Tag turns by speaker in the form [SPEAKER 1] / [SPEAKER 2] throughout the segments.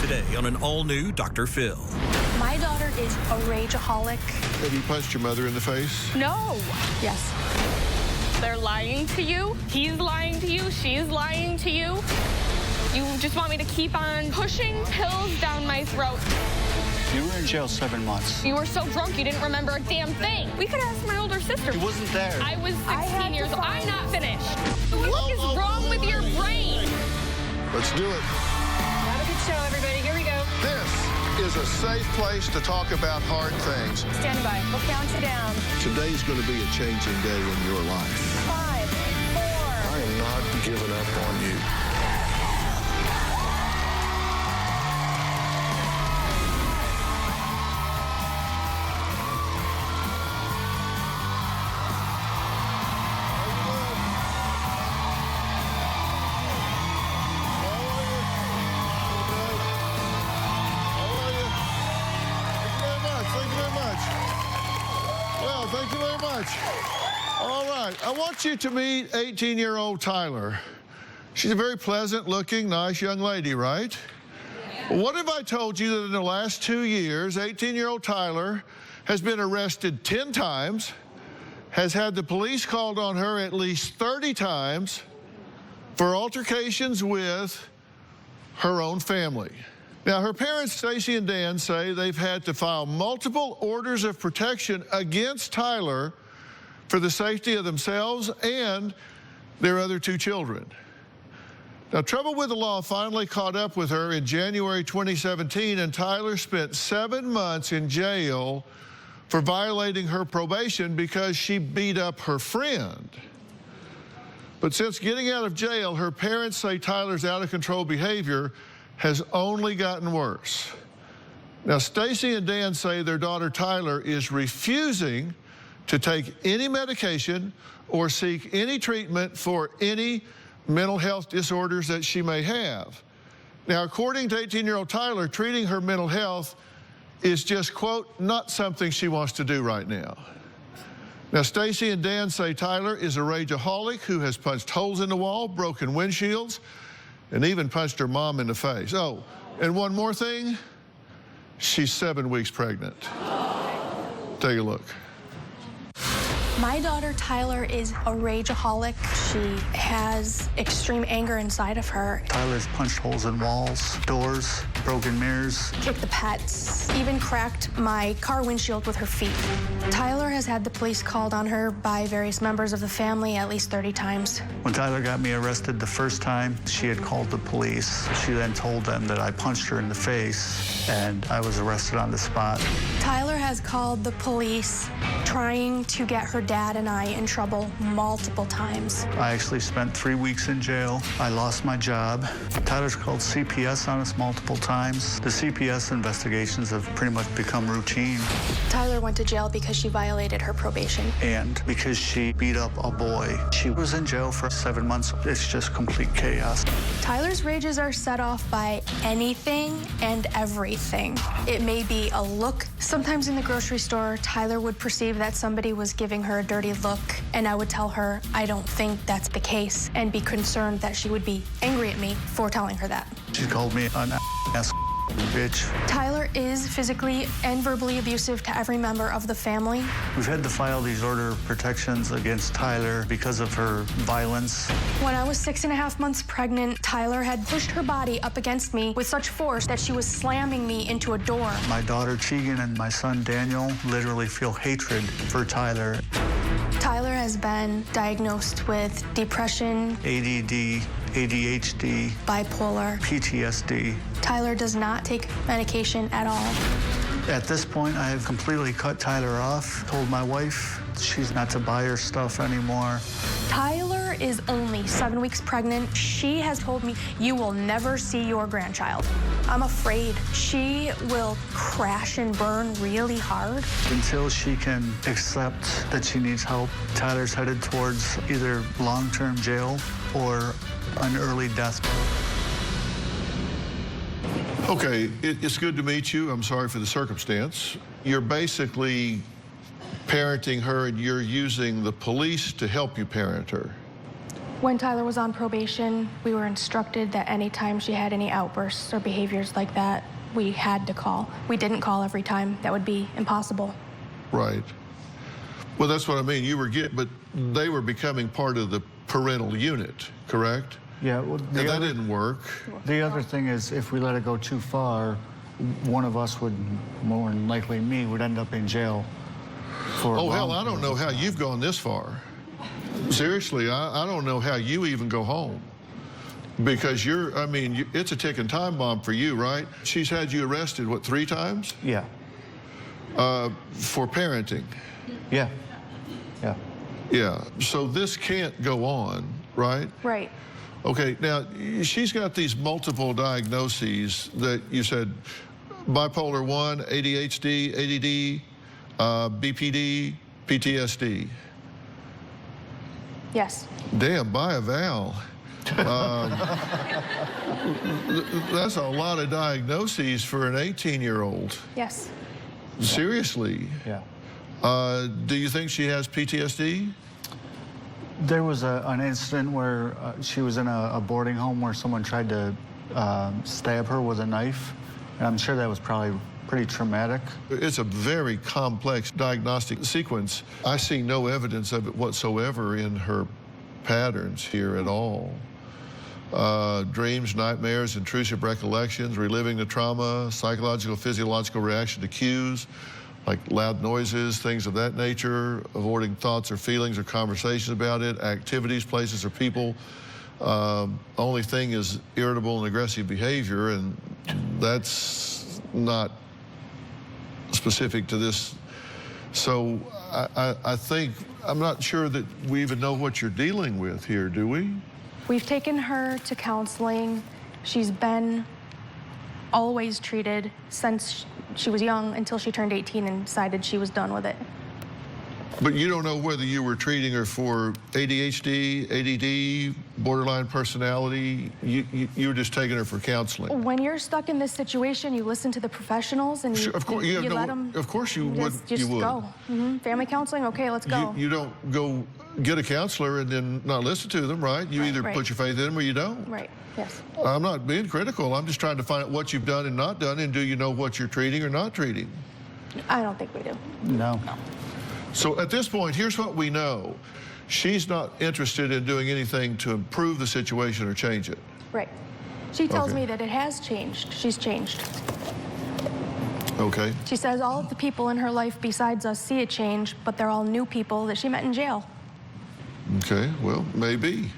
[SPEAKER 1] Today on an all-new Dr. Phil.
[SPEAKER 2] My daughter is a rageaholic.
[SPEAKER 3] Have you punched your mother in the face?
[SPEAKER 2] No. Yes.
[SPEAKER 4] They're lying to you. He's lying to you. She's lying to you. You just want me to keep on pushing pills down my throat.
[SPEAKER 5] You were in jail 7 months.
[SPEAKER 4] You were so drunk you didn't remember a damn thing. We could ask my older sister.
[SPEAKER 5] He wasn't there.
[SPEAKER 4] I was 16 years old. I'm not finished. What is wrong with your brain?
[SPEAKER 3] Let's do it.
[SPEAKER 6] Have a good show, everybody. Here we go.
[SPEAKER 3] This is a safe place to talk about hard things.
[SPEAKER 6] Stand by. We'll count you down.
[SPEAKER 3] Today's going to be a changing day in your life.
[SPEAKER 6] 5, 4.
[SPEAKER 3] I am not giving up on you. Thank you very much. All right, I want you to meet 18-year-old Tyler. She's a very pleasant-looking, nice young lady, right? Well, what if I told you that in the last 2 years, 18-year-old Tyler has been arrested 10 times, has had the police called on her at least 30 times for altercations with her own family? Now, her parents, Stacy and Dan, say they've had to file multiple orders of protection against Tyler for the safety of themselves and their other 2 children. Now, trouble with the law finally caught up with her in January 2017, and Tyler spent 7 months in jail for violating her probation because she beat up her friend. But since getting out of jail, her parents say Tyler's out-of-control behavior has only gotten worse. Now, Stacy and Dan say their daughter Tyler is refusing to take any medication or seek any treatment for any mental health disorders that she may have. Now, according to 18-year-old Tyler, treating her mental health is just, quote, not something she wants to do right now. Now, Stacy and Dan say Tyler is a rageaholic who has punched holes in the wall, broken windshields, and even punched her mom in the face. Oh, and one more thing, she's 7 weeks pregnant. Take a look.
[SPEAKER 2] My daughter Tyler is a rageaholic. She has extreme anger inside of her.
[SPEAKER 5] Tyler's punched holes in walls, doors, broken mirrors.
[SPEAKER 2] Kicked the pets, even cracked my car windshield with her feet. Tyler has had the police called on her by various members of the family at least 30 times.
[SPEAKER 5] When Tyler got me arrested the first time, she had called the police. She then told them that I punched her in the face, and I was arrested on the spot.
[SPEAKER 2] Tyler has called the police trying to get her dad and I in trouble multiple times.
[SPEAKER 5] I actually spent 3 weeks in jail. I lost my job. Tyler's called CPS on us multiple times. The CPS investigations have pretty much become routine.
[SPEAKER 2] Tyler went to jail because she violated her probation.
[SPEAKER 5] And because she beat up a boy. She was in jail for 7 months. It's just complete chaos.
[SPEAKER 2] Tyler's rages are set off by anything and everything. It may be a look. Sometimes in the grocery store, Tyler would perceive that somebody was giving her a dirty look, and I would tell her I don't think that's the case and be concerned that she would be angry at me for telling her that.
[SPEAKER 5] She called me an ass bitch.
[SPEAKER 2] Tyler is physically and verbally abusive to every member of the family.
[SPEAKER 5] We've had to file these order of protections against Tyler because of her violence.
[SPEAKER 2] When I was 6.5 months pregnant, Tyler had pushed her body up against me with such force that she was slamming me into a door.
[SPEAKER 5] My daughter Tegan and my son Daniel literally feel hatred for Tyler.
[SPEAKER 2] Tyler has been diagnosed with depression,
[SPEAKER 5] ADD, ADHD,
[SPEAKER 2] bipolar,
[SPEAKER 5] PTSD.
[SPEAKER 2] Tyler does not take medication at all.
[SPEAKER 5] At this point, I have completely cut Tyler off. Told my wife she's not to buy her stuff anymore.
[SPEAKER 2] Tyler is only 7 weeks pregnant. She has told me, you will never see your grandchild. I'm afraid she will crash and burn really hard.
[SPEAKER 5] Until she can accept that she needs help, Tyler's headed towards either long-term jail or an early death.
[SPEAKER 3] Okay, it's good to meet you. I'm sorry for the circumstance. You're basically parenting her, and you're using the police to help you parent her.
[SPEAKER 2] When Tyler was on probation, we were instructed that anytime she had any outbursts or behaviors like that, we had to call. We didn't call every time. That would be impossible.
[SPEAKER 3] Right. Well, that's what I mean. You were but they were becoming part of the parental unit, correct?
[SPEAKER 5] Yeah, well,
[SPEAKER 3] And that didn't work.
[SPEAKER 5] The other thing is, if we let it go too far, one of us would, more than likely me, would end up in jail for
[SPEAKER 3] Oh, hell, I don't know how you've gone this far. Seriously, I don't know how you even go home. Because it's a ticking time bomb for you, right? She's had you arrested, what, 3 times?
[SPEAKER 5] Yeah.
[SPEAKER 3] For parenting.
[SPEAKER 5] Yeah. Yeah.
[SPEAKER 3] Yeah, so this can't go on, right?
[SPEAKER 2] Right.
[SPEAKER 3] Okay, now, she's got these multiple diagnoses that you said, bipolar 1, ADHD, ADD, BPD, PTSD.
[SPEAKER 2] Yes.
[SPEAKER 3] Damn, buy a Val. That's a lot of diagnoses for an 18-year-old.
[SPEAKER 2] Yes.
[SPEAKER 3] Seriously.
[SPEAKER 5] Yeah.
[SPEAKER 3] Do you think she has PTSD?
[SPEAKER 5] There was an incident where she was in a boarding home where someone tried to stab her with a knife. And I'm sure that was probably pretty traumatic.
[SPEAKER 3] It's a very complex diagnostic sequence. I see no evidence of it whatsoever in her patterns here at all. Dreams, nightmares, intrusive recollections, reliving the trauma, psychological, physiological reaction to cues, like loud noises, things of that nature, avoiding thoughts or feelings or conversations about it, activities, places, or people. Only thing is irritable and aggressive behavior, and that's not specific to this. So I think, I'm not sure that we even know what you're dealing with here, do we?
[SPEAKER 2] We've taken her to counseling. She's been always treated since she was young until she turned 18 and decided she was done with it.
[SPEAKER 3] But you don't know whether you were treating her for ADHD, ADD, borderline personality. You were just taking her for counseling.
[SPEAKER 2] When you're stuck in this situation, you listen to the professionals and you,
[SPEAKER 3] of course,
[SPEAKER 2] you let them.
[SPEAKER 3] Of course you would.
[SPEAKER 2] Just go. Family counseling. Okay, let's go.
[SPEAKER 3] You don't go get a counselor and then not listen to them, right? You either put your faith in them or you don't.
[SPEAKER 2] Right. Yes.
[SPEAKER 3] I'm not being critical. I'm just trying to find out what you've done and not done, and do you know what you're treating or not treating?
[SPEAKER 2] I don't think we do.
[SPEAKER 5] No.
[SPEAKER 3] So at this point, here's what we know. She's not interested in doing anything to improve the situation or change it.
[SPEAKER 2] Right. She tells me that it has changed. She's changed.
[SPEAKER 3] Okay.
[SPEAKER 2] She says all of the people in her life besides us see a change, but they're all new people that she met in jail.
[SPEAKER 3] Okay, well, maybe.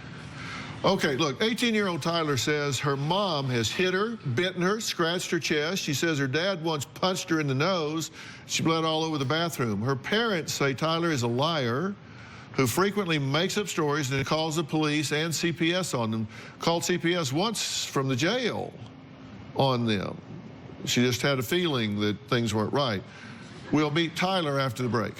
[SPEAKER 3] Okay, look, 18-year-old Tyler says her mom has hit her, bitten her, scratched her chest. She says her dad once punched her in the nose. She bled all over the bathroom. Her parents say Tyler is a liar who frequently makes up stories and calls the police and CPS on them. Called CPS once from the jail on them. She just had a feeling that things weren't right. We'll meet Tyler after the break.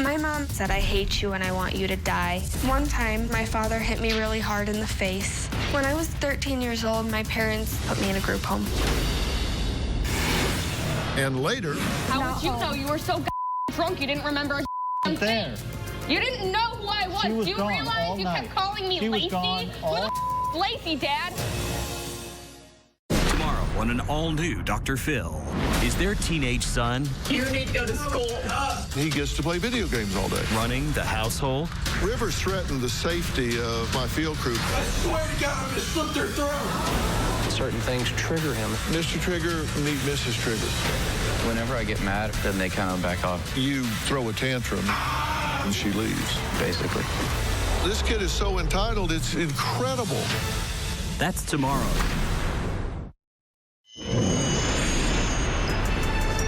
[SPEAKER 7] My mom said, "I hate you and I want you to die." One time, my father hit me really hard in the face. When I was 13 years old, my parents put me in a group home.
[SPEAKER 3] And later...
[SPEAKER 4] How would you know? You were so drunk you didn't remember a thing. You didn't know who I was.
[SPEAKER 5] She was
[SPEAKER 4] Do you
[SPEAKER 5] gone
[SPEAKER 4] realize
[SPEAKER 5] all
[SPEAKER 4] you
[SPEAKER 5] night.
[SPEAKER 4] kept calling me
[SPEAKER 5] She was
[SPEAKER 4] Lacey?
[SPEAKER 5] gone
[SPEAKER 4] Who
[SPEAKER 5] all...
[SPEAKER 4] the Lacey, Dad?
[SPEAKER 1] Tomorrow on an all-new Dr. Phil. Is their teenage son
[SPEAKER 8] You need to go to school.
[SPEAKER 3] He gets to play video games all day.
[SPEAKER 1] running the household?
[SPEAKER 3] Rivers threatened the safety of my field crew.
[SPEAKER 8] I swear to God, I'm going to slit their throat.
[SPEAKER 9] Certain things trigger him.
[SPEAKER 3] Mr. Trigger, meet Mrs. Trigger.
[SPEAKER 9] Whenever I get mad, then they kind of back off,
[SPEAKER 3] You throw a tantrum and she leaves.
[SPEAKER 9] basically.
[SPEAKER 3] This kid is so entitled, it's incredible.
[SPEAKER 1] That's tomorrow.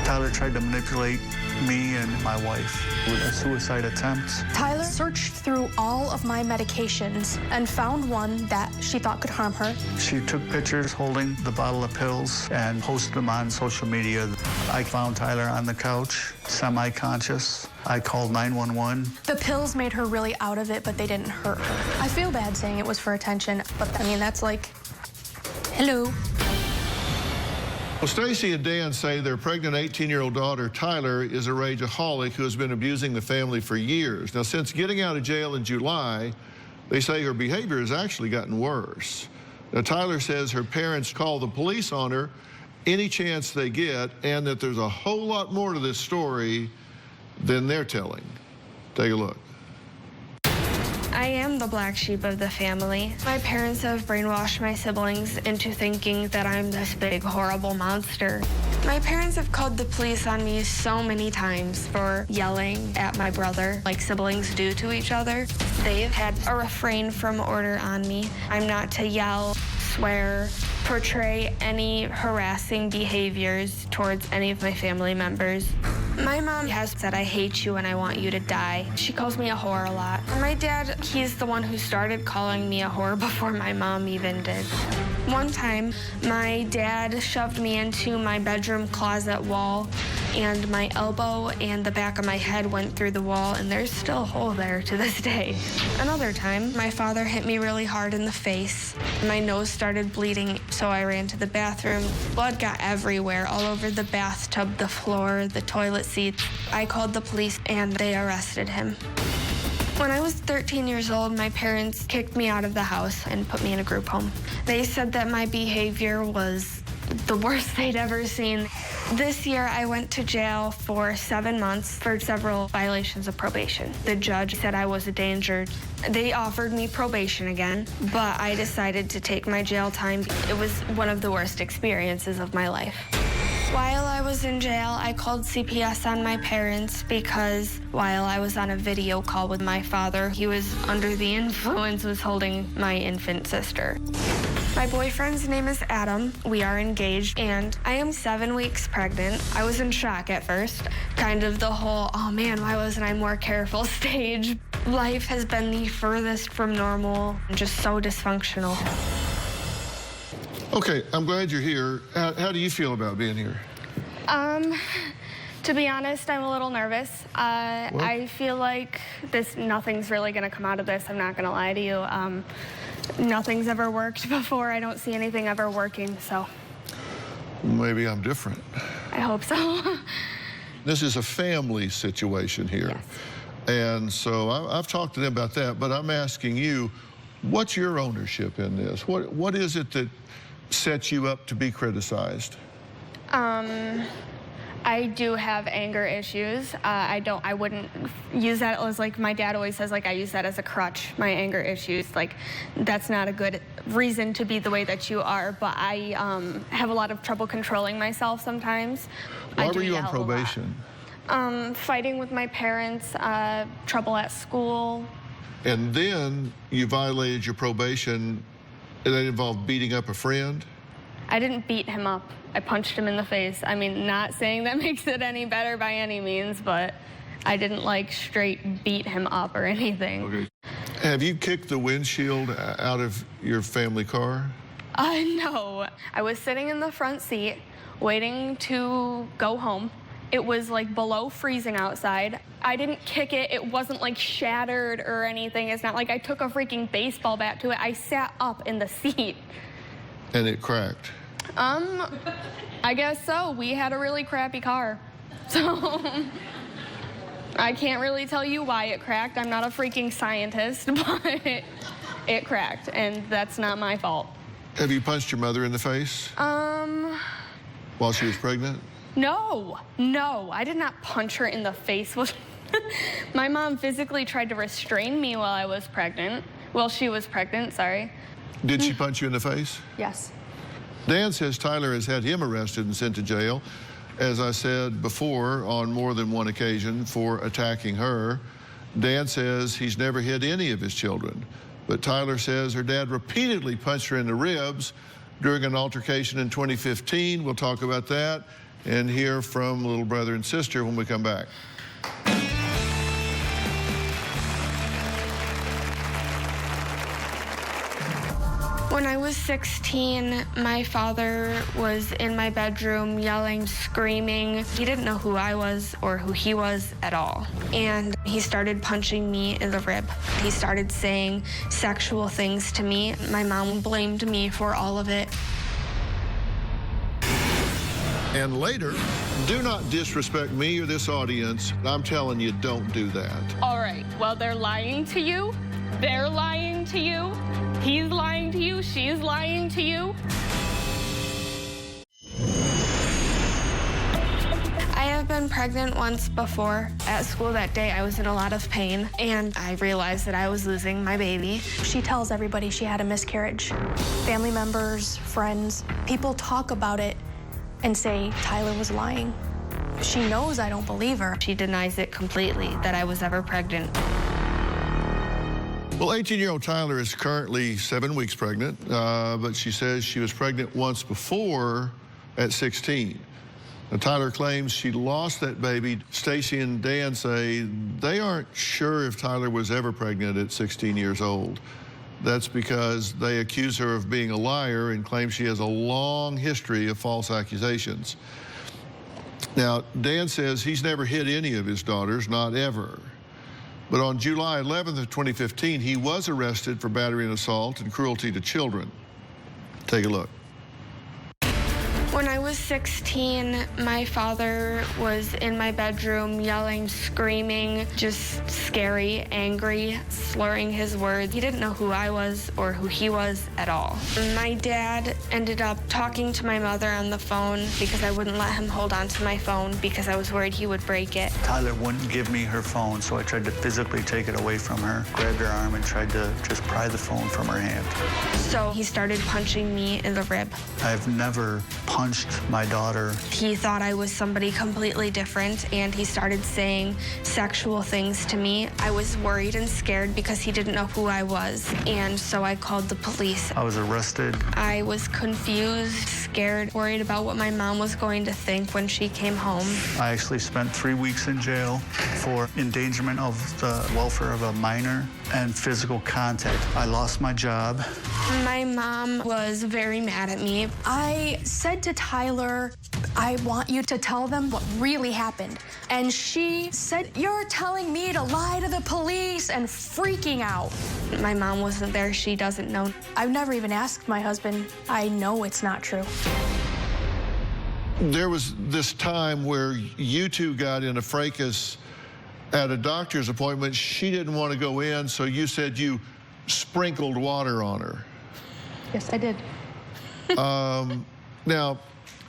[SPEAKER 5] Tyler tried to manipulate me and my wife with a suicide attempt.
[SPEAKER 2] Tyler searched through all of my medications and found one that she thought could harm her.
[SPEAKER 5] She took pictures holding the bottle of pills and posted them on social media. I found Tyler on the couch, semi-conscious. I called 911.
[SPEAKER 2] The pills made her really out of it, but they didn't hurt her. I feel bad saying it was for attention, but I mean, that's like, hello.
[SPEAKER 3] Well, Stacy and Dan say their pregnant 18-year-old daughter, Tyler, is a rageaholic who has been abusing the family for years. Now, since getting out of jail in July, they say her behavior has actually gotten worse. Now, Tyler says her parents call the police on her any chance they get, and that there's a whole lot more to this story than they're telling. Take a look.
[SPEAKER 7] I am the black sheep of the family. My parents have brainwashed my siblings into thinking that I'm this big, horrible monster. My parents have called the police on me so many times for yelling at my brother, like siblings do to each other. They've had a refrain from order on me. I'm not to yell, swear, portray any harassing behaviors towards any of my family members. My mom has said, I hate you and I want you to die. She calls me a whore a lot. My dad, he's the one who started calling me a whore before my mom even did. One time, my dad shoved me into my bedroom closet wall, and my elbow and the back of my head went through the wall, and there's still a hole there to this day. Another time, my father hit me really hard in the face. My nose started bleeding, so I ran to the bathroom. Blood got everywhere, all over the bathtub, the floor, the toilet seats. I called the police, and they arrested him. When I was 13 years old, my parents kicked me out of the house and put me in a group home. They said that my behavior was the worst they'd ever seen. This year, I went to jail for 7 months for several violations of probation. The judge said I was a danger. They offered me probation again, but I decided to take my jail time. It was one of the worst experiences of my life. While I was in jail, I called CPS on my parents because while I was on a video call with my father, he was under the influence, was holding my infant sister. My boyfriend's name is Adam. We are engaged, and I am 7 weeks pregnant. I was in shock at first, kind of the whole, oh man, why wasn't I more careful stage. Life has been the furthest from normal, just so dysfunctional.
[SPEAKER 3] Okay, I'm glad you're here. How do you feel about being here?
[SPEAKER 4] To be honest, I'm a little nervous. I feel like nothing's really gonna come out of this. I'm not gonna lie to you. Nothing's ever worked before. I don't see anything ever working, so.
[SPEAKER 3] Maybe I'm different.
[SPEAKER 4] I hope so.
[SPEAKER 3] This is a family situation here.
[SPEAKER 4] Yes.
[SPEAKER 3] And so I've talked to them about that, but I'm asking you, what's your ownership in this? What is it that sets you up to be criticized?
[SPEAKER 4] I do have anger issues. I wouldn't use that as, like my dad always says, like I use that as a crutch, my anger issues. Like that's not a good reason to be the way that you are, but I have a lot of trouble controlling myself sometimes.
[SPEAKER 3] Why were you on probation?
[SPEAKER 4] Fighting with my parents, trouble at school.
[SPEAKER 3] And then you violated your probation, and that involved beating up a friend?
[SPEAKER 4] I didn't beat him up. I punched him in the face. I mean, not saying that makes it any better by any means, but I didn't like straight beat him up or anything.
[SPEAKER 3] Okay. Have you kicked the windshield out of your family car?
[SPEAKER 4] No. I was sitting in the front seat waiting to go home. It was like below freezing outside. I didn't kick it. It wasn't like shattered or anything. It's not like I took a freaking baseball bat to it. I sat up in the seat.
[SPEAKER 3] And it cracked?
[SPEAKER 4] I guess so. We had a really crappy car. So I can't really tell you why it cracked. I'm not a freaking scientist, but it cracked, and that's not my fault.
[SPEAKER 3] Have you punched your mother in the face? While she was pregnant?
[SPEAKER 4] No, I did not punch her in the face. My mom physically tried to restrain me while I was pregnant. Well, she was pregnant, sorry.
[SPEAKER 3] Did she punch you in the face?
[SPEAKER 4] Yes.
[SPEAKER 3] Dan says Tyler has had him arrested and sent to jail, as I said before, on more than one occasion for attacking her. Dan says he's never hit any of his children, but Tyler says her dad repeatedly punched her in the ribs during an altercation in 2015. We'll talk about that and hear from little brother and sister when we come back.
[SPEAKER 7] When I was 16, my father was in my bedroom yelling, screaming. He didn't know who I was or who he was at all. And he started punching me in the rib. He started saying sexual things to me. My mom blamed me for all of it.
[SPEAKER 3] And later, do not disrespect me or this audience. I'm telling you, don't do that.
[SPEAKER 4] All right, well, they're lying to you. They're lying to you. He's lying to you. She's lying to you.
[SPEAKER 7] I have been pregnant once before. At school that day, I was in a lot of pain, and I realized that I was losing my baby.
[SPEAKER 2] She tells everybody she had a miscarriage. Family members, friends, people talk about it and say Tyler was lying. She knows I don't believe her.
[SPEAKER 7] She denies it completely, that I was ever pregnant.
[SPEAKER 3] Well, 18-year-old Tyler is currently 7 weeks pregnant, but she says she was pregnant once before at 16. Now, Tyler claims she lost that baby. Stacy and Dan say they aren't sure if Tyler was ever pregnant at 16 years old. That's because they accuse her of being a liar and claim she has a long history of false accusations. Now, Dan says he's never hit any of his daughters, not ever. But on July 11th of 2015, he was arrested for battery and assault and cruelty to children. Take a look.
[SPEAKER 7] When I was 16, my father was in my bedroom yelling, screaming, just scary, angry, slurring his words. He didn't know who I was or who he was at all. My dad ended up talking to my mother on the phone because I wouldn't let him hold on to my phone because I was worried he would break it.
[SPEAKER 5] Tyler wouldn't give me her phone, so I tried to physically take it away from her, grabbed her arm, and tried to just pry the phone from her hand.
[SPEAKER 7] So he started punching me in the rib.
[SPEAKER 5] I've never punched my daughter.
[SPEAKER 7] He thought I was somebody completely different, and he started saying sexual things to me. I was worried and scared because he didn't know who I was, and so I called the police.
[SPEAKER 5] I was arrested.
[SPEAKER 7] I was confused, scared, worried about what my mom was going to think when she came home.
[SPEAKER 5] I actually spent 3 weeks in jail for endangerment of the welfare of a minor and physical contact. I lost my job.
[SPEAKER 7] My mom was very mad at me.
[SPEAKER 2] I said to Tyler, I want you to tell them what really happened. And she said, you're telling me to lie to the police, and freaking out.
[SPEAKER 7] My mom wasn't there. She doesn't know.
[SPEAKER 2] I've never even asked my husband. I know it's not true.
[SPEAKER 3] There was this time where you two got in a fracas at a doctor's appointment. She didn't want to go in, so you said you sprinkled water on her.
[SPEAKER 2] Yes, I did.
[SPEAKER 3] Now,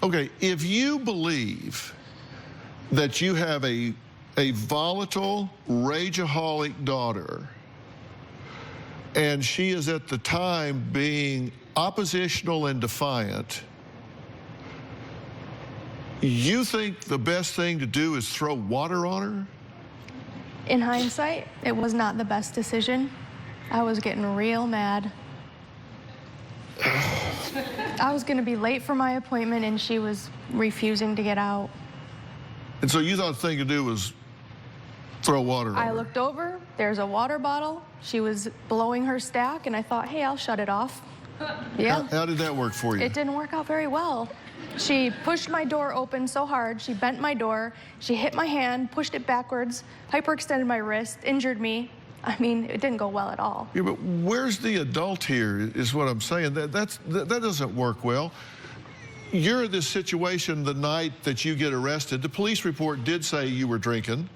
[SPEAKER 3] okay, if you believe that you have a volatile, rageaholic daughter, and she is at the time being oppositional and defiant, you think the best thing to do is throw water on her?
[SPEAKER 2] In hindsight, it was not the best decision. I was getting real mad. I was going to be late for my appointment, and she was refusing to get out.
[SPEAKER 3] And so you thought the thing to do was throw water on her?
[SPEAKER 2] I looked over, there's a water bottle. She was blowing her stack, and I thought, hey, I'll shut it off. Yeah.
[SPEAKER 3] How did that work for you?
[SPEAKER 2] It didn't work out very well. She pushed my door open so hard, she bent my door, she hit my hand, pushed it backwards, hyperextended my wrist, injured me. I mean, it didn't go well at all.
[SPEAKER 3] Yeah, but where's the adult here is what I'm saying. That doesn't work well. You're in this situation the night that you get arrested. The police report did say you were drinking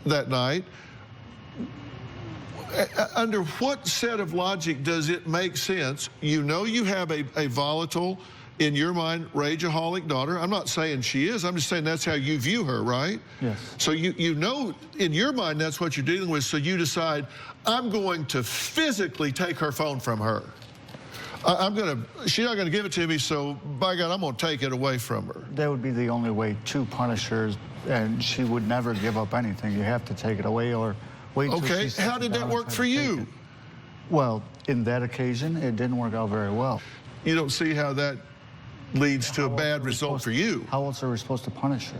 [SPEAKER 3] that night. Under what set of logic does it make sense? You know you have a volatile, in your mind, rageaholic daughter. I'm not saying she is. I'm just saying that's how you view her, right? Yes. So you know in your mind that's what you're dealing with, so you decide, I'm going to physically take her phone from her. She's not going to give it to me, so by God, I'm going to take it away from her.
[SPEAKER 5] That would be the only way to punish her, and she would never give up anything. You have to take it away or wait till
[SPEAKER 3] Okay,
[SPEAKER 5] she
[SPEAKER 3] how did that work for you?
[SPEAKER 5] Well, in that occasion, it didn't work out very well.
[SPEAKER 3] You don't see how that leads to a bad result for you.
[SPEAKER 5] How else are we supposed to punish her?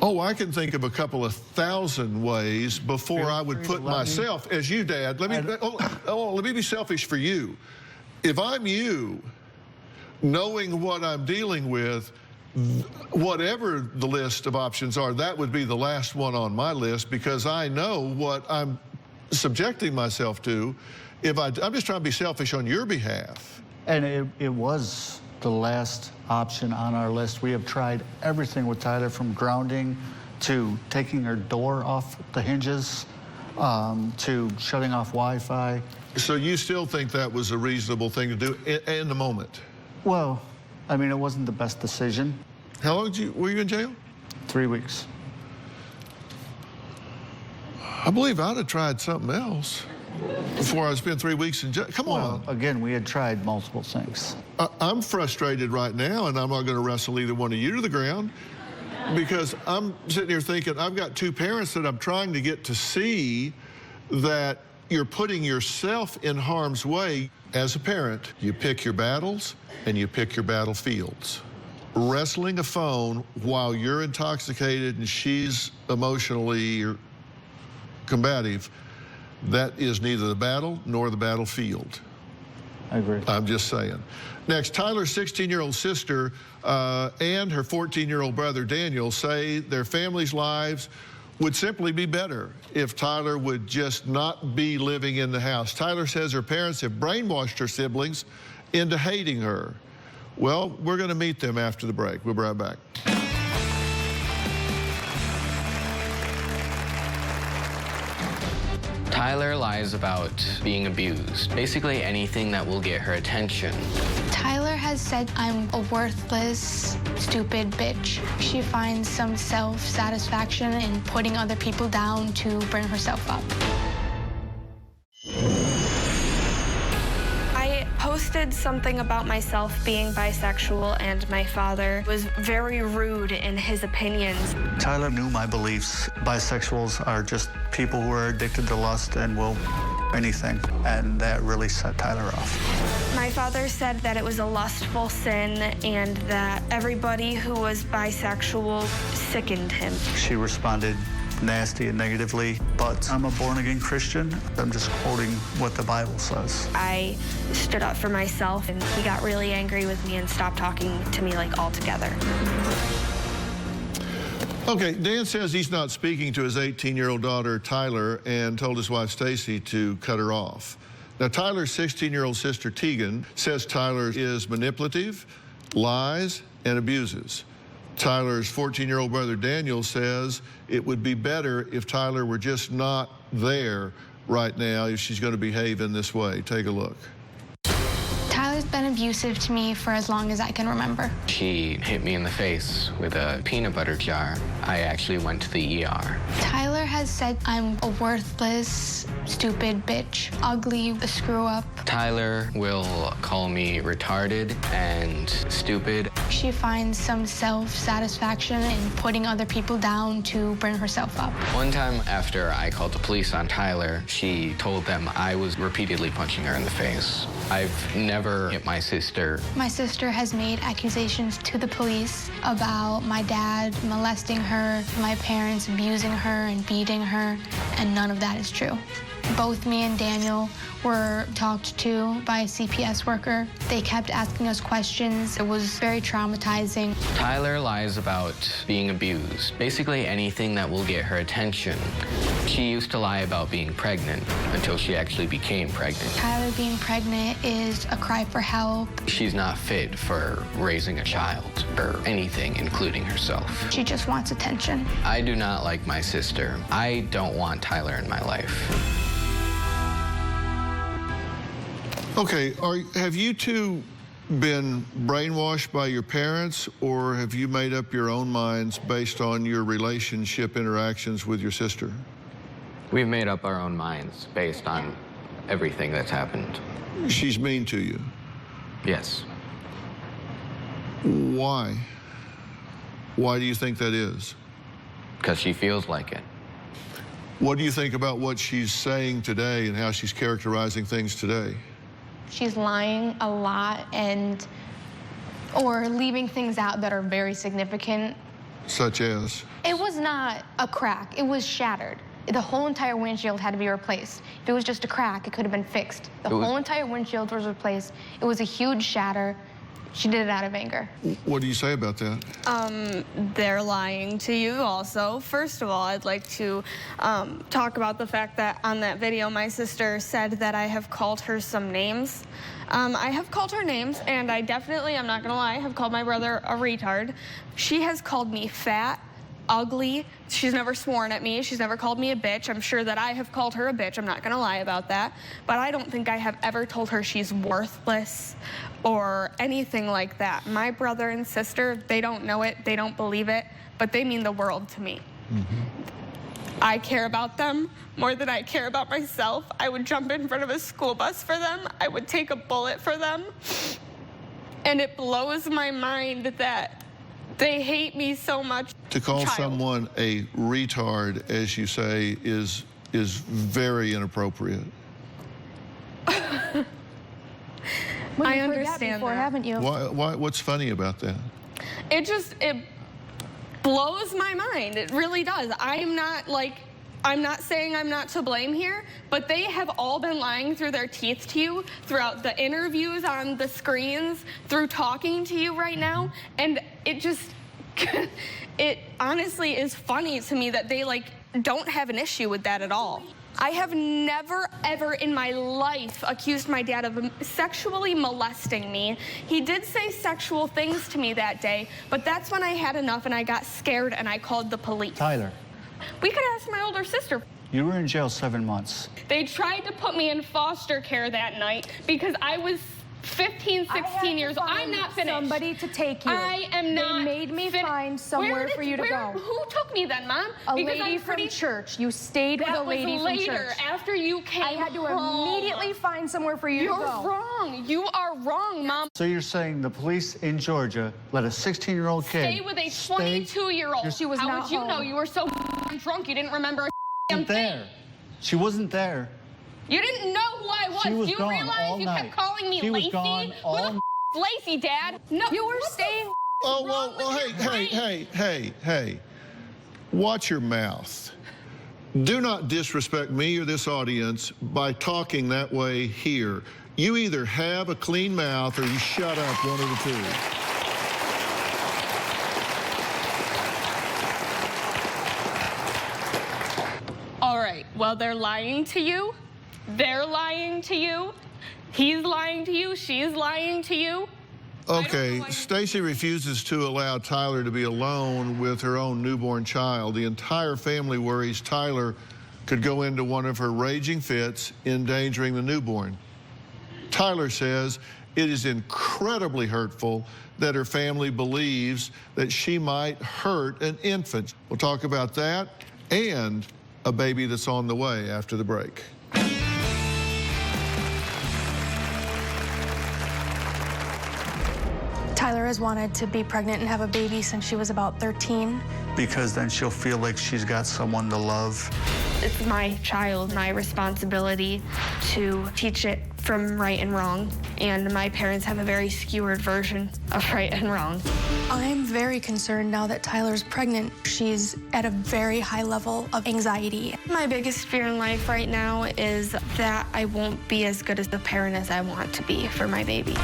[SPEAKER 3] Oh, I can think of a couple of thousand ways before I would put myself, as you, Dad, let me be selfish for you. If I'm you, knowing what I'm dealing with, whatever the list of options are, that would be the last one on my list, because I know what I'm subjecting myself to. I'm just trying to be selfish on your behalf.
[SPEAKER 5] And it was the last option on our list. We have tried everything with Tyler, from grounding to taking her door off the hinges, to shutting off Wi-Fi.
[SPEAKER 3] So you still think that was a reasonable thing to do in the moment?
[SPEAKER 5] Well, I mean, it wasn't the best decision.
[SPEAKER 3] How long were you in jail?
[SPEAKER 5] 3 weeks.
[SPEAKER 3] I believe I'd have tried something else before I spent 3 weeks in jail. Come on.
[SPEAKER 5] Again, we had tried multiple things.
[SPEAKER 3] I'm frustrated right now, and I'm not going to wrestle either one of you to the ground, because I'm sitting here thinking I've got two parents that I'm trying to get to see that you're putting yourself in harm's way. As a parent, you pick your battles and you pick your battlefields. Wrestling a phone while you're intoxicated and she's emotionally combative, that is neither the battle nor the battlefield.
[SPEAKER 5] I agree.
[SPEAKER 3] I'm just saying. Next, Tyler's 16-year-old sister and her 14-year-old brother Daniel say their families' lives would simply be better if Tyler would just not be living in the house. Tyler says her parents have brainwashed her siblings into hating her. Well, we're going to meet them after the break. We'll be right back.
[SPEAKER 9] Tyler lies about being abused. Basically anything that will get her attention.
[SPEAKER 2] Tyler has said I'm a worthless, stupid bitch. She finds some self-satisfaction in putting other people down to bring herself up.
[SPEAKER 7] I posted something about myself being bisexual, and my father was very rude in his opinions.
[SPEAKER 5] Tyler knew my beliefs. Bisexuals are just people who are addicted to lust and will anything, and that really set Tyler off.
[SPEAKER 7] My father said that it was a lustful sin and that everybody who was bisexual sickened him.
[SPEAKER 5] She responded nasty and negatively, but I'm a born-again Christian. I'm just quoting what the Bible says.
[SPEAKER 7] I stood up for myself, and he got really angry with me and stopped talking to me like altogether.
[SPEAKER 3] Okay, Dan says he's not speaking to his 18-year-old daughter, Tyler, and told his wife, Stacy, to cut her off. Now, Tyler's 16-year-old sister, Tegan, says Tyler is manipulative, lies, and abuses. Tyler's 14-year-old brother, Daniel, says it would be better if Tyler were just not there right now if she's going to behave in this way. Take a look.
[SPEAKER 2] Tyler's been abusive to me for as long as I can remember.
[SPEAKER 9] She hit me in the face with a peanut butter jar. I actually went to the ER.
[SPEAKER 2] Tyler has said I'm a worthless, stupid bitch, ugly, a screw-up.
[SPEAKER 9] Tyler will call me retarded and stupid.
[SPEAKER 2] She finds some self-satisfaction in putting other people down to bring herself up.
[SPEAKER 9] One time after I called the police on Tyler, she told them I was repeatedly punching her in the face. I've never hit my sister.
[SPEAKER 2] My sister has made accusations to the police about my dad molesting her, my parents abusing her and beating her, and none of that is true. Both me and Daniel were talked to by a CPS worker. They kept asking us questions. It was very traumatizing.
[SPEAKER 9] Tyler lies about being abused. Basically anything that will get her attention. She used to lie about being pregnant until she actually became pregnant.
[SPEAKER 2] Tyler being pregnant is a cry for help.
[SPEAKER 9] She's not fit for raising a child or anything, including herself.
[SPEAKER 2] She just wants attention.
[SPEAKER 9] I do not like my sister. I don't want Tyler in my life.
[SPEAKER 3] Okay, have you two been brainwashed by your parents, or have you made up your own minds based on your relationship interactions with your sister?
[SPEAKER 9] We've made up our own minds based on everything that's happened.
[SPEAKER 3] She's mean to you?
[SPEAKER 9] Yes.
[SPEAKER 3] Why? Why do you think that is?
[SPEAKER 9] Because she feels like it.
[SPEAKER 3] What do you think about what she's saying today and how she's characterizing things today?
[SPEAKER 2] She's lying a lot or leaving things out that are very significant.
[SPEAKER 3] Such as?
[SPEAKER 2] It was not a crack, it was shattered. The whole entire windshield had to be replaced. If it was just a crack, it could have been fixed. The whole entire windshield was replaced. It was a huge shatter. She did it out of anger.
[SPEAKER 3] What do you say about that?
[SPEAKER 4] They're lying to you also. First of all, I'd like to talk about the fact that on that video, my sister said that I have called her some names. I have called her names, and I definitely, I'm not gonna lie, have called my brother a retard. She has called me fat, ugly. She's never sworn at me. She's never called me a bitch. I'm sure that I have called her a bitch. I'm not gonna lie about that. But I don't think I have ever told her she's worthless or anything like that. My brother and sister, they don't know it, they don't believe it, but they mean the world to me. I care about them more than I care about myself. I would jump in front of a school bus for them. I would take a bullet for them. And it blows my mind that they hate me so much.
[SPEAKER 3] To call someone a retard, as you say, is very inappropriate.
[SPEAKER 4] I understand
[SPEAKER 2] before,
[SPEAKER 4] that.
[SPEAKER 2] haven't you?
[SPEAKER 3] What's funny about that?
[SPEAKER 4] It blows my mind. It really does. I'm not saying I'm not to blame here, but they have all been lying through their teeth to you throughout the interviews on the screens, through talking to you right now, and it just, it honestly is funny to me that they don't have an issue with that at all. I have never, ever in my life accused my dad of sexually molesting me. He did say sexual things to me that day, but that's when I had enough and I got scared and I called the police.
[SPEAKER 5] Tyler.
[SPEAKER 4] We could ask my older sister.
[SPEAKER 5] You were in jail 7 months.
[SPEAKER 4] They tried to put me in foster care that night because I was 15, 16 years old. I'm not finished.
[SPEAKER 2] Somebody to take you.
[SPEAKER 4] I am not.
[SPEAKER 2] They made me find somewhere for you to go.
[SPEAKER 4] Who took me then, Mom?
[SPEAKER 2] A lady from church. You stayed with a lady from church.
[SPEAKER 4] That was later, after you came
[SPEAKER 2] I had to
[SPEAKER 4] home.
[SPEAKER 2] immediately find somewhere for you to go.
[SPEAKER 4] You're wrong. You are wrong, Mom.
[SPEAKER 5] So you're saying the police in Georgia let a 16-year-old kid
[SPEAKER 4] stay with a 22-year-old.
[SPEAKER 2] She was
[SPEAKER 4] How
[SPEAKER 2] not
[SPEAKER 4] would you
[SPEAKER 2] home.
[SPEAKER 4] know? You were so drunk you didn't remember a damn thing.
[SPEAKER 5] there. She wasn't there.
[SPEAKER 4] You didn't know who I was.
[SPEAKER 5] She was
[SPEAKER 4] Do you
[SPEAKER 5] gone
[SPEAKER 4] realize
[SPEAKER 5] all
[SPEAKER 4] you
[SPEAKER 5] night.
[SPEAKER 4] kept calling me
[SPEAKER 5] She was
[SPEAKER 4] Lacey?
[SPEAKER 5] gone all
[SPEAKER 4] Who the
[SPEAKER 5] night.
[SPEAKER 4] is Lacey, Dad? No.
[SPEAKER 2] You were staying.
[SPEAKER 3] Oh, well, hey. Watch your mouth. Do not disrespect me or this audience by talking that way here. You either have a clean mouth or you shut up, one of the two.
[SPEAKER 4] All right, well, they're lying to you. They're lying to you. He's lying to you. She's lying to you.
[SPEAKER 3] Okay, Stacy refuses to allow Tyler to be alone with her own newborn child. The entire family worries Tyler could go into one of her raging fits, endangering the newborn. Tyler says it is incredibly hurtful that her family believes that she might hurt an infant. We'll talk about that and a baby that's on the way after the break.
[SPEAKER 2] Tyler has wanted to be pregnant and have a baby since she was about 13.
[SPEAKER 5] Because then she'll feel like she's got someone to love.
[SPEAKER 7] It's my child, my responsibility to teach it from right and wrong. And my parents have a very skewered version of right and wrong.
[SPEAKER 2] I'm very concerned now that Tyler's pregnant. She's at a very high level of anxiety.
[SPEAKER 7] My biggest fear in life right now is that I won't be as good as the parent as I want to be for my baby.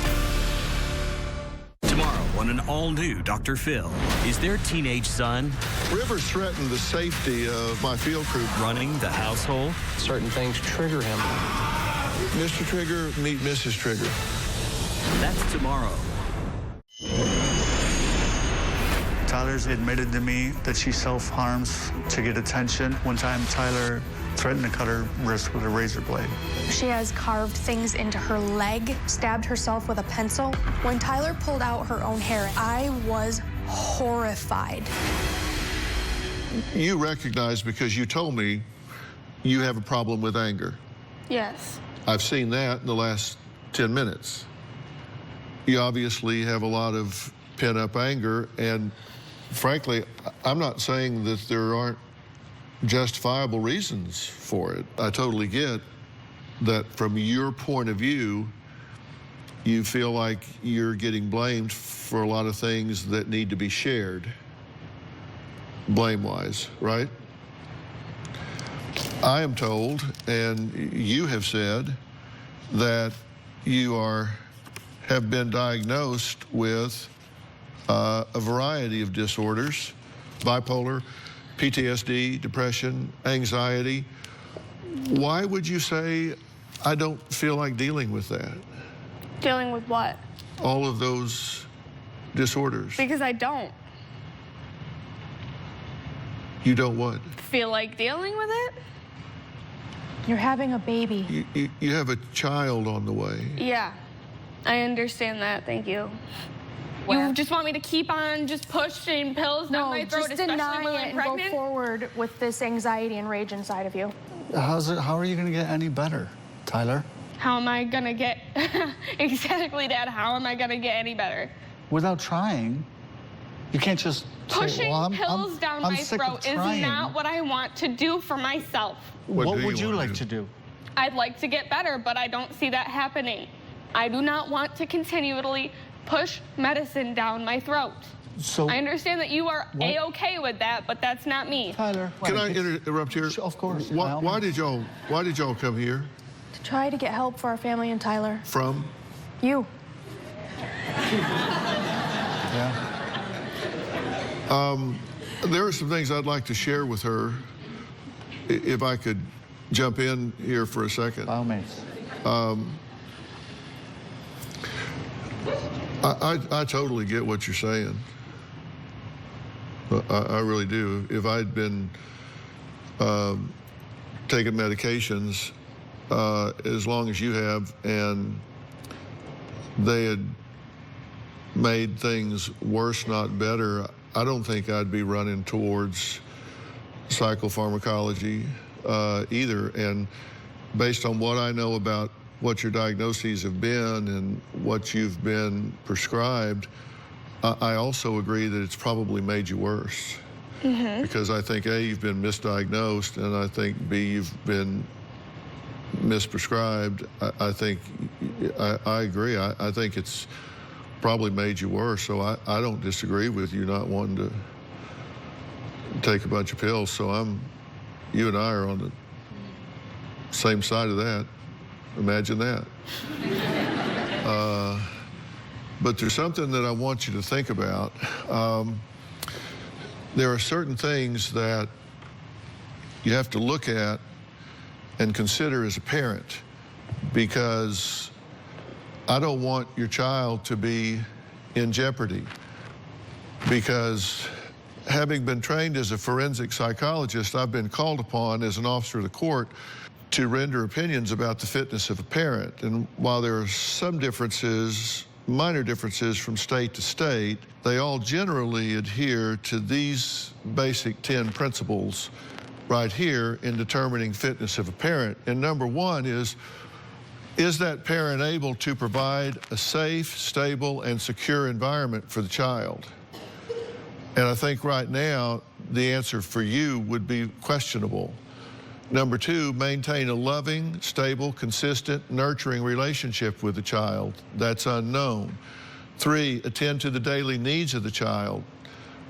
[SPEAKER 1] Tomorrow on an all-new Dr. Phil, is their teenage son
[SPEAKER 3] Rivers threatened the safety of my field crew.
[SPEAKER 1] running the household?
[SPEAKER 10] Certain things trigger him.
[SPEAKER 3] Mr. Trigger, meet Mrs. Trigger.
[SPEAKER 1] That's tomorrow.
[SPEAKER 5] Tyler's admitted to me that she self-harms to get attention. One time, Tyler threatened to cut her wrist with a razor blade.
[SPEAKER 2] She has carved things into her leg, stabbed herself with a pencil. When Tyler pulled out her own hair, I was horrified.
[SPEAKER 3] You recognize, because you told me, you have a problem with anger.
[SPEAKER 4] Yes.
[SPEAKER 3] I've seen that in the last 10 minutes. You obviously have a lot of pent-up anger, and frankly, I'm not saying that there aren't justifiable reasons for it. I totally get that from your point of view, you feel like you're getting blamed for a lot of things that need to be shared, blame-wise, right? I am told, and you have said, that you are have been diagnosed with a variety of disorders, bipolar, PTSD, depression, anxiety. Why would you say, I don't feel like dealing with that?
[SPEAKER 4] Dealing with what?
[SPEAKER 3] All of those disorders.
[SPEAKER 4] Because I don't
[SPEAKER 3] You don't what?
[SPEAKER 4] feel like dealing with it.
[SPEAKER 2] You're having a baby.
[SPEAKER 3] You have a child on the way.
[SPEAKER 4] Yeah, I understand that. Thank you.
[SPEAKER 2] Where?
[SPEAKER 4] You just want me to keep on just pushing pills down my throat,
[SPEAKER 2] just
[SPEAKER 4] especially
[SPEAKER 2] deny
[SPEAKER 4] when
[SPEAKER 2] it
[SPEAKER 4] I'm
[SPEAKER 2] and
[SPEAKER 4] pregnant?
[SPEAKER 2] go forward with this anxiety and rage inside of you.
[SPEAKER 5] How are you going to get any better, Tyler?
[SPEAKER 4] How am I gonna get exactly, Dad? How am I gonna get any better?
[SPEAKER 5] Without trying. You can't just say,
[SPEAKER 4] Pushing
[SPEAKER 5] well,
[SPEAKER 4] pills down my
[SPEAKER 5] sick of
[SPEAKER 4] throat is
[SPEAKER 5] trying.
[SPEAKER 4] not what I want to do for myself.
[SPEAKER 5] What
[SPEAKER 3] do
[SPEAKER 5] would
[SPEAKER 3] you
[SPEAKER 5] you
[SPEAKER 3] wanna
[SPEAKER 5] like
[SPEAKER 3] do?
[SPEAKER 5] to do?
[SPEAKER 4] I'd like to get better, but I don't see that happening. I do not want to continually push medicine down my throat.
[SPEAKER 5] So,
[SPEAKER 4] I understand that you are
[SPEAKER 5] What?
[SPEAKER 4] A-okay with that, but that's not me.
[SPEAKER 5] Tyler,
[SPEAKER 3] Can I
[SPEAKER 5] it's-
[SPEAKER 3] interrupt here?
[SPEAKER 5] Of course.
[SPEAKER 3] Why did y'all come here?
[SPEAKER 2] To try to get help for our family and Tyler.
[SPEAKER 3] From?
[SPEAKER 2] You.
[SPEAKER 5] Yeah.
[SPEAKER 3] There are some things I'd like to share with her, if I could jump in here for a second.
[SPEAKER 5] By all means.
[SPEAKER 3] I totally get what you're saying. I really do. If I'd been taking medications as long as you have, and they had made things worse, not better, I don't think I'd be running towards psychopharmacology either. And based on what I know about what your diagnoses have been and what you've been prescribed, I also agree that it's probably made you worse.
[SPEAKER 4] Mm-hmm.
[SPEAKER 3] Because I think A, you've been misdiagnosed, and I think B, you've been misprescribed. I agree. I think it's probably made you worse. So I don't disagree with you not wanting to take a bunch of pills. So you and I are on the same side of that. Imagine that. But there's something that I want you to think about. There are certain things that you have to look at and consider as a parent, because I don't want your child to be in jeopardy. Because having been trained as a forensic psychologist, I've been called upon as an officer of the court to render opinions about the fitness of a parent. And while there are some differences, minor differences from state to state, they all generally adhere to these basic 10 principles right here in determining fitness of a parent. And number one is that parent able to provide a safe, stable, and secure environment for the child? And I think right now, the answer for you would be questionable. Number two, maintain a loving, stable, consistent, nurturing relationship with the child. That's unknown. Three, attend to the daily needs of the child.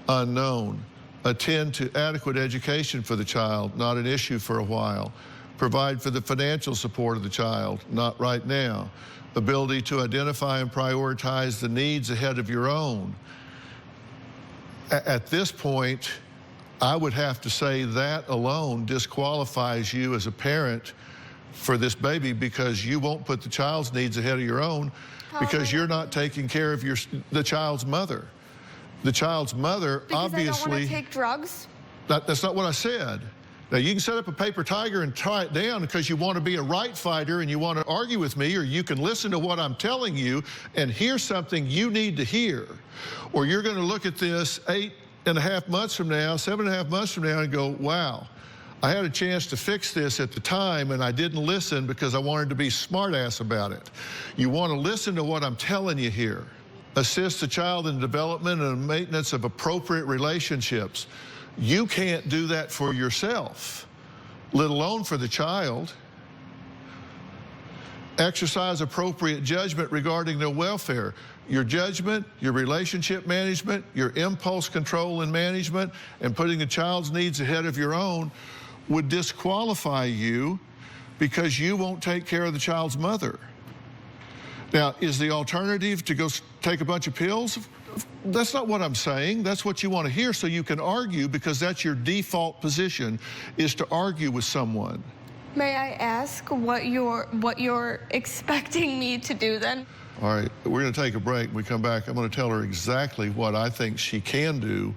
[SPEAKER 3] Unknown. Attend to adequate education for the child, not an issue for a while. Provide for the financial support of the child, not right now. Ability to identify and prioritize the needs ahead of your own. At this point, I would have to say that alone disqualifies you as a parent for this baby, because you won't put the child's needs ahead of your own, because you're not taking care of the child's mother. The child's mother,
[SPEAKER 4] Because
[SPEAKER 3] obviously.
[SPEAKER 4] I don't want to take drugs?
[SPEAKER 3] That's not what I said. Now, you can set up a paper tiger and tie it down because you want to be a right fighter and you want to argue with me, or you can listen to what I'm telling you and hear something you need to hear. Or you're going to look at this 8.5 months from now, 7.5 months from now, and go, wow, I had a chance to fix this at the time and I didn't listen because I wanted to be smart-ass about it. You want to listen to what I'm telling you here. Assist the child in development and maintenance of appropriate relationships. You can't do that for yourself, let alone for the child. Exercise appropriate judgment regarding their welfare. Your judgment, your relationship management, your impulse control and management, and putting the child's needs ahead of your own would disqualify you because you won't take care of the child's mother. Now, is the alternative to go take a bunch of pills? That's not what I'm saying. That's what you want to hear so you can argue, because that's your default position, is to argue with someone.
[SPEAKER 4] May I ask what you're expecting me to do then?
[SPEAKER 3] All right, we're going to take a break. When we come back, I'm going to tell her exactly what I think she can do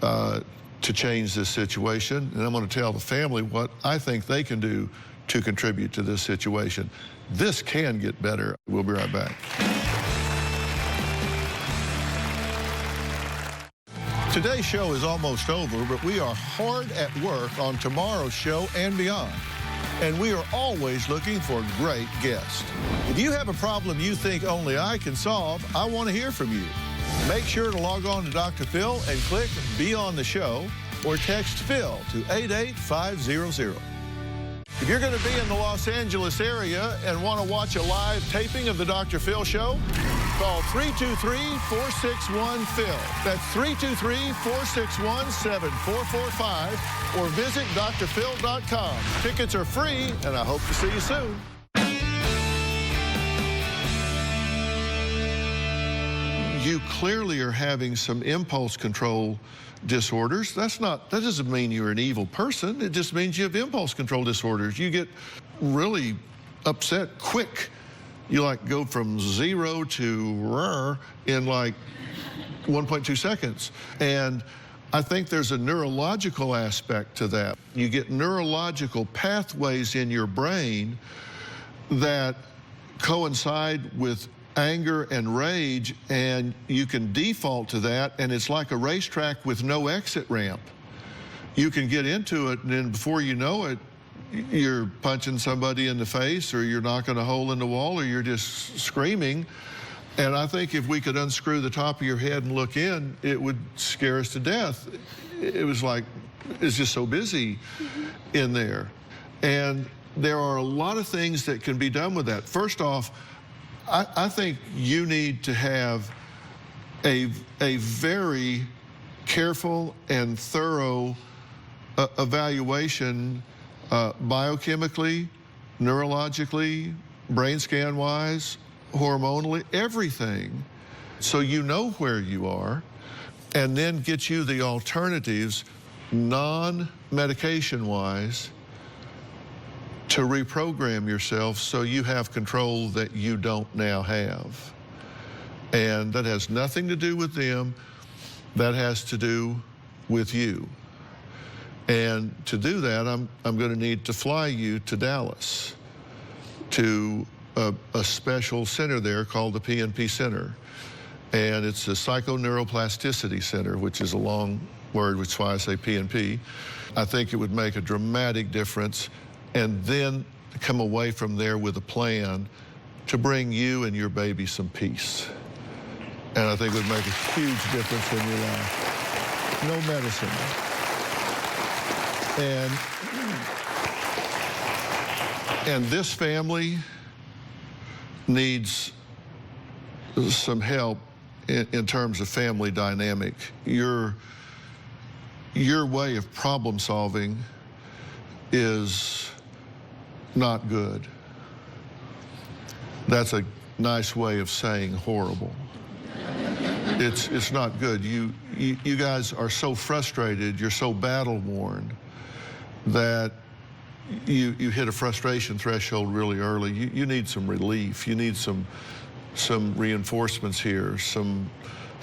[SPEAKER 3] to change this situation, and I'm going to tell the family what I think they can do to contribute to this situation. This can get better. We'll be right back. Today's show is almost over, but we are hard at work on tomorrow's show and beyond. And we are always looking for great guests. If you have a problem you think only I can solve, I want to hear from you. Make sure to log on to Dr. Phil and click Be on the Show, or text Phil to 88500. If you're going to be in the Los Angeles area and want to watch a live taping of the Dr. Phil Show, call 323-461-PHIL. That's 323-461-7445, or visit drphil.com. Tickets are free, and I hope to see you soon. You clearly are having some impulse control disorders. That doesn't mean you're an evil person. It just means you have impulse control disorders. You get really upset quick. You like go from 0 to in like 1.2 seconds. And I think there's a neurological aspect to that. You get neurological pathways in your brain that coincide with anger and rage, and you can default to that, and it's like a racetrack with no exit ramp. You can get into it, and then before you know it, you're punching somebody in the face, or you're knocking a hole in the wall, or you're just screaming. And I think if we could unscrew the top of your head and look in, it would scare us to death. It was like, it's just so busy in there. And there are a lot of things that can be done with that. First off, I think you need to have a very careful and thorough evaluation, biochemically, neurologically, brain scan-wise, hormonally, everything, so you know where you are, and then get you the alternatives, non-medication-wise, to reprogram yourself so you have control that you don't now have. And that has nothing to do with them. That has to do with you. And to do that, I'm going to need to fly you to Dallas, to a special center there called the PNP Center. And it's a Psychoneuroplasticity Center, which is a long word, which is why I say PNP. I think it would make a dramatic difference, and then come away from there with a plan to bring you and your baby some peace. And I think it would make a huge difference in your life. No medicine. And this family needs some help in terms of family dynamic. Your way of problem solving is not good. That's a nice way of saying horrible. It's not good. You guys are so frustrated, you're so battle worn, that you hit a frustration threshold really early. You need some relief. You need some reinforcements here, some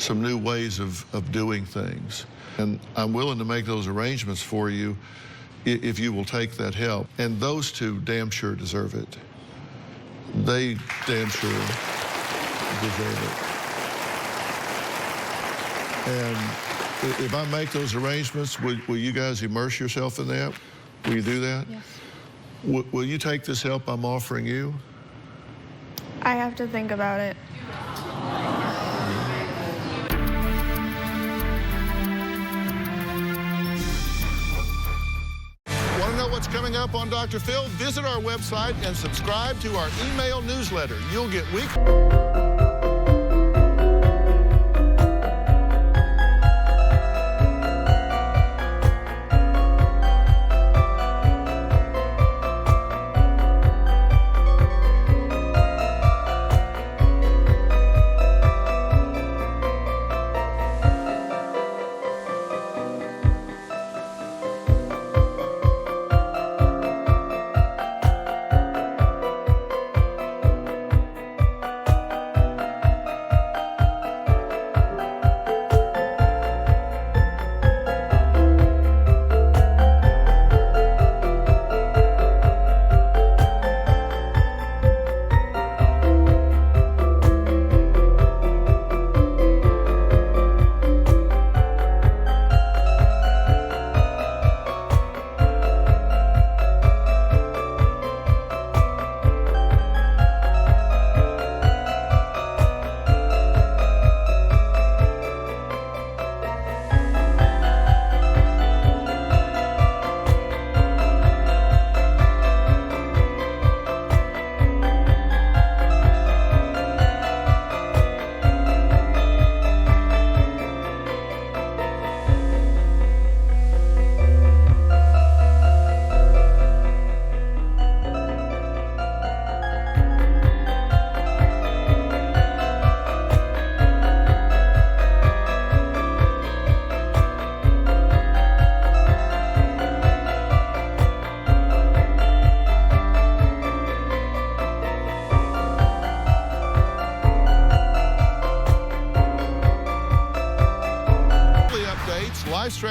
[SPEAKER 3] new ways of doing things. And I'm willing to make those arrangements for you if you will take that help. And those two damn sure deserve it. They damn sure deserve it. And if I make those arrangements, will you guys immerse yourself in that? Will you do that?
[SPEAKER 4] Yes.
[SPEAKER 3] Will you take this help I'm offering you?
[SPEAKER 4] I have to think about it.
[SPEAKER 3] Want to know what's coming up on Dr. Phil? Visit our website and subscribe to our email newsletter. You'll get weekly.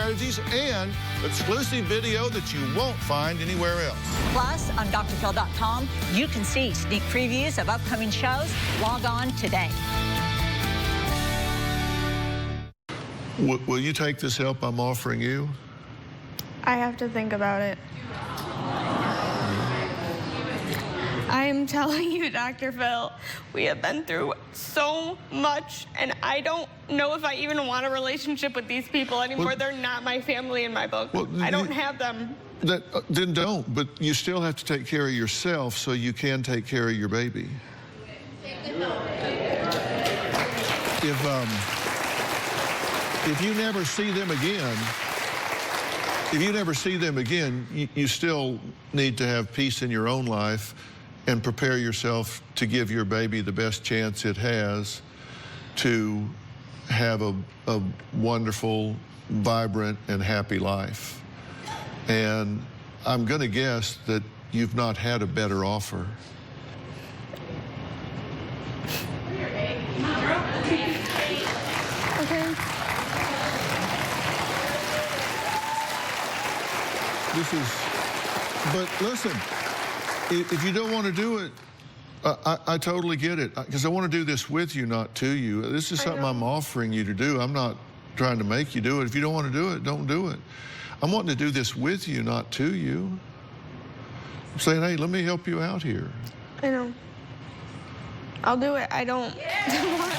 [SPEAKER 3] strategies and exclusive video that you won't find anywhere else.
[SPEAKER 11] Plus, on drphil.com, you can see sneak previews of upcoming shows. Log on today.
[SPEAKER 3] Will you take this help I'm offering you?
[SPEAKER 4] I have to think about it. I'm telling you, Dr. Phil, we have been through so much, and I don't know if I even want a relationship with these people anymore.
[SPEAKER 3] Well,
[SPEAKER 4] they're not my family in my book.
[SPEAKER 3] Well,
[SPEAKER 4] I don't have them.
[SPEAKER 3] Then don't, but you still have to take care of yourself so you can take care of your baby. If you never see them again, you still need to have peace in your own life and prepare yourself to give your baby the best chance it has to have a wonderful, vibrant, and happy life. And I'm going to guess that you've not had a better offer.
[SPEAKER 4] Okay.
[SPEAKER 3] But listen, if you don't want to do it, I totally get it, because I want to do this with you, not to you. This is something I'm offering you to do. I'm not trying to make you do it. If you don't want to do it, don't do it. I'm wanting to do this with you, not to you. I'm saying, hey, let me help you out here.
[SPEAKER 4] I know. I'll do it. I don't want to, but I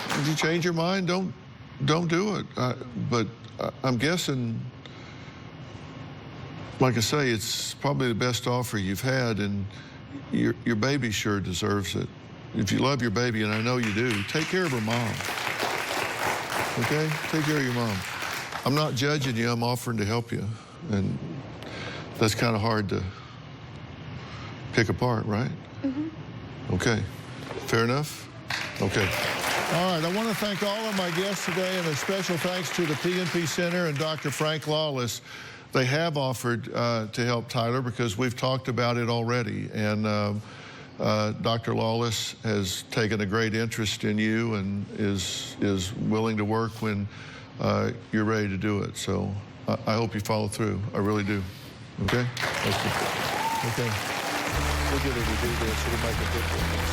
[SPEAKER 3] Well, if you change your mind, don't do it. But I'm guessing, like I say, it's probably the best offer you've had, and your baby sure deserves it. If you love your baby, and I know you do, take care of her mom. Okay? Take care of your mom. I'm not judging you. I'm offering to help you. And that's kind of hard to pick apart, right? Mm-hmm. Okay. Fair enough? Okay. All right, I want to thank all of my guests today, and a special thanks to the PNP Center and Dr. Frank Lawless. They have offered to help Tyler because we've talked about it already. And Dr. Lawless has taken a great interest in you and is willing to work when you're ready to do it. So I hope you follow through. I really do. Okay? Okay. We'll get her to do this. It'll make a difference.